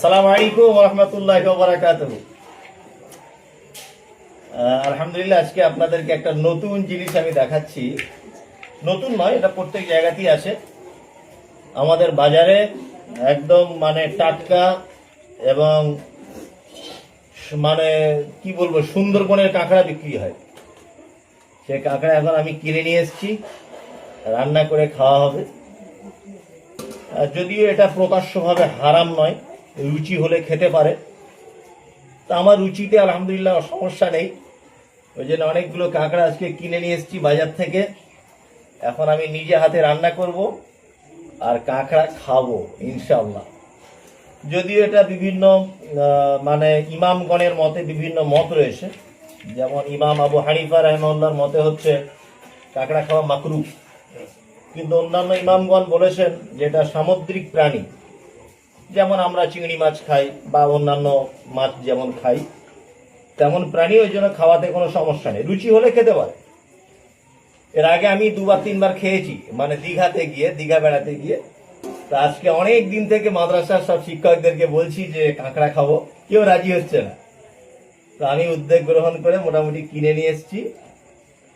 আসসালামু আলাইকুম ওয়া রাহমাতুল্লাহি ওয়া বারাকাতুহু। আলহামদুলিল্লাহ, আজকে আপনাদেরকে একটা নতুন জিনিস আমি দেখাচ্ছি। নতুন নয়, এটা প্রত্যেক জায়গাতেই আছে। আমাদের বাজারে একদম টাটকা এবং কি বলবো, সুন্দরবনের কাঁকড়া বিক্রি হয়। সেই কাঁকড়া এখন আমি কিনে নিয়ে এসেছি, রান্না করে খাওয়া হবে। যদিও এটা প্রকাশ্যভাবে হারাম নয়, রুচি হলে খেতে পারে। তা আমার রুচিতে আলহামদুলিল্লাহ সমস্যা নেই, ওই জন্য অনেকগুলো কাঁকড়া আজকে কিনে নিয়ে এসেছি বাজার থেকে। এখন আমি নিজে হাতে রান্না করব আর কাঁকড়া খাবো ইনশাআল্লাহ। যদিও এটা বিভিন্ন ইমামগণের মতে বিভিন্ন মত রয়েছে, যেমন ইমাম আবু হানিফা রাহিমাহুল্লাহর মতে হচ্ছে কাঁকড়া খাওয়া মাকরুহ, কিন্তু অন্যান্য ইমামগণ বলেছেন যে এটা সামুদ্রিক প্রাণী, যেমন আমরা চিংড়ি মাছ খাই বা অন্যান্য মাছ যেমন খাই তেমন প্রাণী, ওই জন্য খাওয়াতে কোনো সমস্যা নেই, রুচি হলে খেতে পারে। এর আগে আমি 2-3 বার খেয়েছি, দীঘা বেড়াতে গিয়ে। তা আজকে অনেক দিন থেকে মাদ্রাসার সব শিক্ষকদেরকে বলছি যে কাঁকড়া খাবো, কেউ রাজি হচ্ছে না। তো আমি উদ্যোগ গ্রহণ করে মোটামুটি কিনে নিয়ে এসেছি।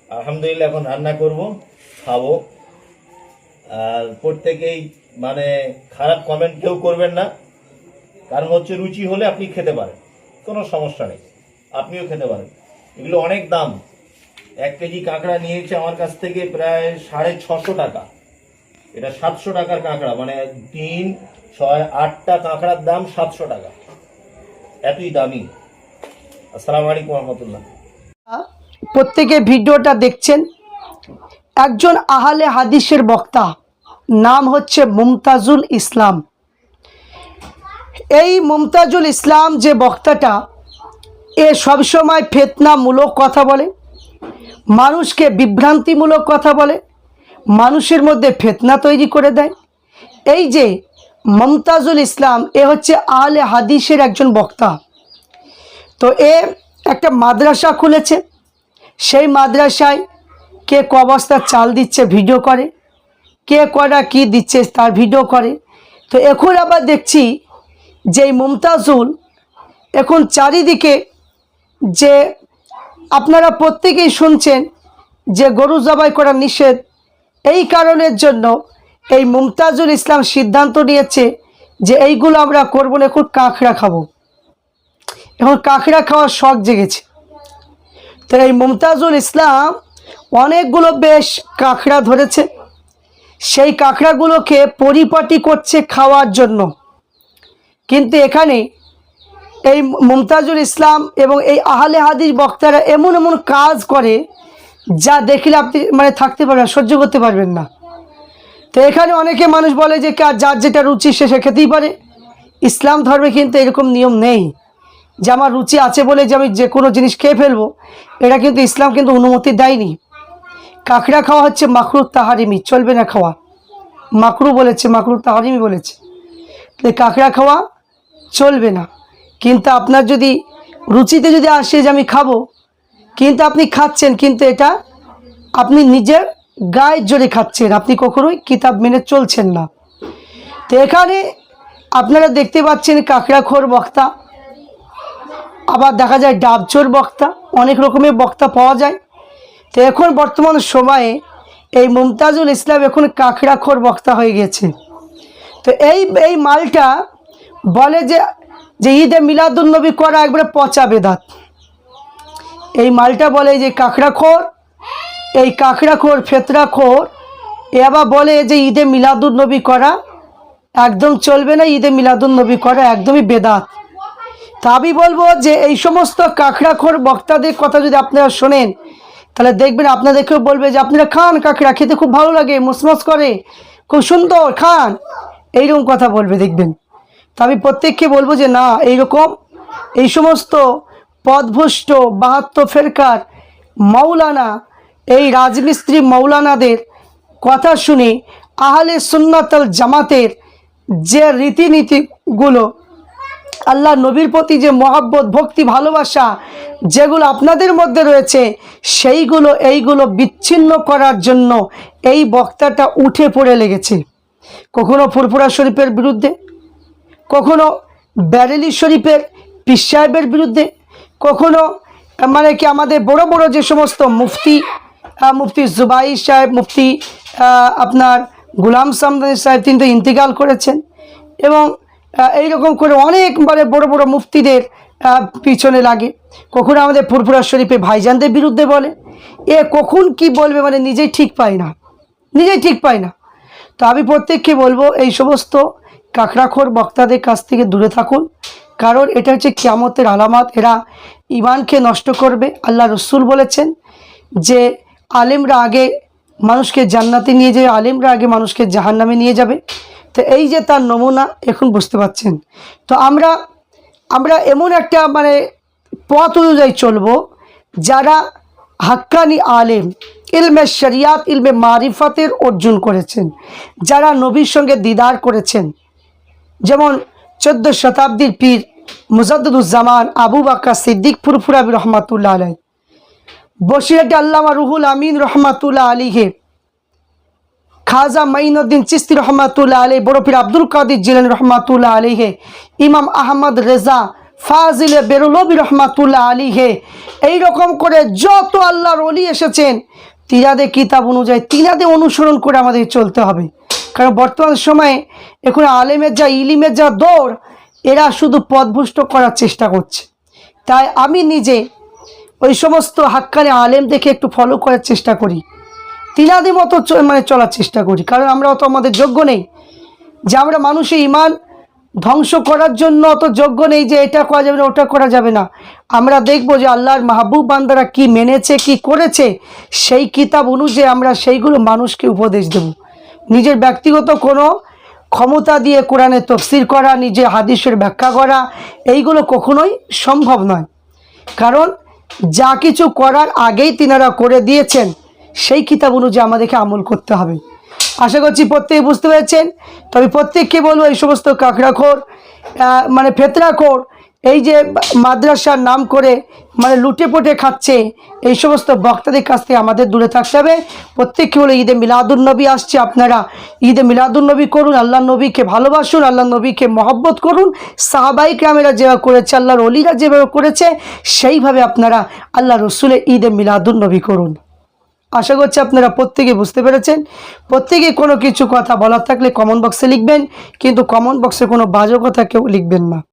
আলহামদুলিল্লাহ, এখন রান্না করব, খাবো। আর প্রত্যেকেই খারাপ কমেন্ট কেউ করবেন না, কারণ হচ্ছে রুচি হলে আপনি খেতে পারেন, কোনো সমস্যা নেই, আপনিও খেতে পারেন। এগুলো অনেক দাম। 1 কেজি কাঁকড়া নিয়েছে আমার কাছ থেকে প্রায় 650 টাকা। এটা 700 টাকার কাঁকড়া, 3, 6, 8টা কাঁকড়ার দাম 700 টাকা, এতই দামি। আসসালামু আলাইকুম ওয়া রাহমাতুল্লাহ। প্রত্যেকে ভিডিওটা দেখছেন, একজন আহলে হাদিসের বক্তা, নাম হচ্ছে মুমতাজুল ইসলাম। এই মুমতাজুল ইসলাম যে বক্তাটা, এ সবসময় ফিতনামূলক কথা বলে, মানুষকে বিভ্রান্তিমূলক কথা বলে, মানুষের মধ্যে ফিতনা তৈরি করে দেয়। এই যে মুমতাজুল ইসলাম, এ হচ্ছে আহলে হাদিসের একজন বক্তা। তো এ একটা মাদ্রাসা খুলেছে, সেই মাদ্রাসায় কে ক বস্তা চাল দিচ্ছে ভিডিও করে, কে কয়টা কী দিচ্ছে তার ভিডিও করে। তো এখন আবার দেখছি যে মুমতাজুল এখন চারিদিকে, যে আপনারা প্রত্যেকেই শুনছেন যে গরু জবাই করা নিষেধ, এই কারণের জন্য এই মুমতাজুল ইসলাম সিদ্ধান্ত নিয়েছে যে এইগুলো আমরা করবো না, এখন কাঁকড়া খাবো। এখন কাঁকড়া খাওয়ার শখ জেগেছে। তো এই মুমতাজুল ইসলাম অনেকগুলো বেশ কাঁকড়া ধরেছে, সেই কাঁকড়াগুলোকে পরিপাটি করছে খাওয়ার জন্য। কিন্তু এখানে এই মুমতাজুল ইসলাম এবং এই আহলে হাদিস বক্তারা এমন এমন কাজ করে যা দেখলে আপনি থাকতে পারবেন, সহ্য করতে পারবেন না। তো এখানে অনেকে মানুষ বলে যে যার যেটা রুচি সে খেতেই পারে। ইসলাম ধর্মে কিন্তু এরকম নিয়ম নেই যে আমার রুচি আছে বলে যে আমি যে কোনো জিনিস খেয়ে ফেলবো, এটা কিন্তু ইসলাম কিন্তু অনুমতি দেয়নি। কাঁকড়া খাওয়া হচ্ছে মাকরুহ তাহারিমি, চলবে না খাওয়া, মাকরুহ বলেছে, মাকরুহ তাহারিমি বলেছে, তাহলে কাঁকড়া খাওয়া চলবে না। কিন্তু আপনার যদি রুচিতে যদি আসে যে আমি খাবো, কিন্তু আপনি খাচ্ছেন, কিন্তু এটা আপনি নিজের গায়ের জোরে খাচ্ছেন, আপনি কখনোই কিতাব মেনে চলছেন না। তো এখানে আপনারা দেখতে পাচ্ছেন কাঁকড়াখোর বক্তা, আবার দেখা যায় ডাবচোর বক্তা, অনেক রকমের বক্তা পাওয়া যায়। তো এখন বর্তমান সময়ে এই মুমতাজুল ইসলাম এখন কাঁকড়াখোর বক্তা হয়ে গেছে। তো এই মালটা বলে যে ঈদে মিলাদুন্নবী করা একবারে পচা বেদাত। এই মালটা বলে যে কাঁকড়াখোর, এই কাঁকড়াখোর ফেতরাখোর, এ আবার বলে যে ঈদে মিলাদুন্নবী করা একদম চলবে না, ঈদে মিলাদুন্নবী করা একদমই বেদাত। তা আমি বলবো যে এই সমস্ত কাঁকড়াখোর বক্তাদের কথা যদি আপনারা শোনেন, তাহলে দেখবেন আপনাদেরকেও বলবে যে আপনারা খান, কাঁকড়া খেতে খুব ভালো লাগে, মুসমস করে, খুব সুন্দর, খান, এইরকম কথা বলবে দেখবেন। তা আমি প্রত্যেককে বলবো যে না, এইরকম এই সমস্ত পথভ্রষ্ট 72 ফেরকার মৌলানা, এই রাজমিস্ত্রি মৌলানাদের কথা শুনে আহলে সুন্নাত আল জামাতের যে রীতিনীতিগুলো, আল্লাহ নবীর প্রতি যে মহব্বত, ভক্তি, ভালোবাসা যেগুলো আপনাদের মধ্যে রয়েছে, এইগুলো বিচ্ছিন্ন করার জন্য এই বক্তাটা উঠে পড়ে লেগেছে। কখনো ফুরফুরা শরীফের বিরুদ্ধে, কখনো বেরেলি শরীফের পীর সাহেবের বিরুদ্ধে, কখনো মানে কি আমাদের বড় বড় যে সমস্ত মুফতি জুবাই সাহেব, মুফতি আপনার গুলাম সামদানি সাহেব, তিনি তো ইন্তেকাল করেছেন, এবং এইরকম করে অনেক মানে বড় বড় মুফতিদের পিছনে লাগে। কখনো আমাদের ফুরফুরা শরীফে ভাইজানদের বিরুদ্ধে বলে। এ কখন কি বলবে মানে নিজেই ঠিক পায় না। তো আমি প্রত্যেককে বলবো এই সমস্ত কাঁকড়াখোর বক্তাদের কাছ থেকে দূরে থাকুন, কারণ এটা হচ্ছে কিয়ামতের আলামত। এরা ঈমানকে নষ্ট করবে। আল্লাহ রসুল বলেছেন যে আলেমরা আগে মানুষকে জান্নাতে নিয়ে যাবে, আলেমরা আগে মানুষকে জাহান্নামে নিয়ে যাবে। তো এই যে তার নমুনা এখন বুঝতে পাচ্ছেন। তো আমরা এমন একটা মানে পথ অনুযায়ী চলবো যারা হাক্কানি আলেম, ইলমে শরিয়াত, ইলমে মারিফাতের অর্জন করেছেন, যারা নবীর সঙ্গে দিদার করেছেন, যেমন 14 শতাব্দীর পীর মুজাদ্দিদুজ্জামান আবু বকর সিদ্দিক ফুরফুরাবি রহমাতুল্লাহ আলাইহ, বসিরহাটে আল্লামা রুহুল আমিন রহমাতুল্লাহ আলাইহে, খাজা মাইনুদ্দিন চিস্তি রহমাতুল্লাহ আলাইহ, বড় পীর আব্দুল কাদির জিলানী রহমাতুল্লাহ আলাইহে, ইমাম আহমদ রেজা ফাজিলে বেরুলবি রহমাতুল্লাহ আলাইহে, এইরকম করে যত আল্লাহর ওলি এসেছেন তিনাদের কিতাব অনুযায়ী, তিনাদের অনুসরণ করে আমাদের চলতে হবে। কারণ বর্তমান সময়ে এখন আলেমের যা ইলিমের যা দৌড়, এরা শুধু পথভ্রষ্ট করার চেষ্টা করছে। তাই আমি নিজে ওই সমস্ত হাক্কানি আলেম দেখে একটু ফলো করার চেষ্টা করি, তিনাদের মতো মানে চলার চেষ্টা করি। কারণ আমরা অত আমাদের যোগ্য নেই যে আমরা মানুষের ঈমান ধ্বংস করার জন্য, অত যোগ্য নেই যে এটা করা যাবে না ওটা করা যাবে না। আমরা দেখব যে আল্লাহর মাহবুব বান্দারা কি মেনেছে কি করেছে, সেই কিতাব অনুযায়ী আমরা সেইগুলো মানুষকে উপদেশ দেব। নিজের ব্যক্তিগত কোনো ক্ষমতা দিয়ে কোরআনের তাফসীর করা, নিজের হাদিসের ব্যাখ্যা করা, এইগুলো কখনোই সম্ভব নয়। কারণ যা কিছু করার আগেই তিনারা করে দিয়েছেন, সেই কিতাব অনুযায়ী আমাদেরকে আমল করতে হবে। আশা করছি প্রত্যেকে বুঝতে পেরেছেন। তবে প্রত্যেককে বলবো এই সমস্ত কাঁকড়াখোর মানে ফেতরাখোর, এই যে মাদ্রাসার নাম করে মানে লুটে পুটে খাচ্ছে, এই সমস্ত বক্তাদের কাছ থেকে আমাদের দূরে থাকতে হবে। প্রত্যেককে বলে ঈদে মিলাদুন্নবী আসছে, আপনারা ঈদে মিলাদুন্নবী করুন, আল্লাহ নবীকে ভালোবাসুন, আল্লাহ নবীকে মহব্বত করুন। সাহাবাই কেরামেরা যেভাবে করেছে, আল্লাহর ওলিরা যেভাবে করেছে, সেইভাবে আপনারা আল্লাহ রসুলের ঈদে মিলাদুন্নবী করুন। আশা করছি আপনারা প্রত্যেকে বুঝতে পেরেছেন। প্রত্যেকে কোনো কিছু কথা বলার থাকলে কমেন্ট বক্সে লিখবেন, কিন্তু কমেন্ট বক্সে কোনো বাজে কথা কেউ লিখবেন না।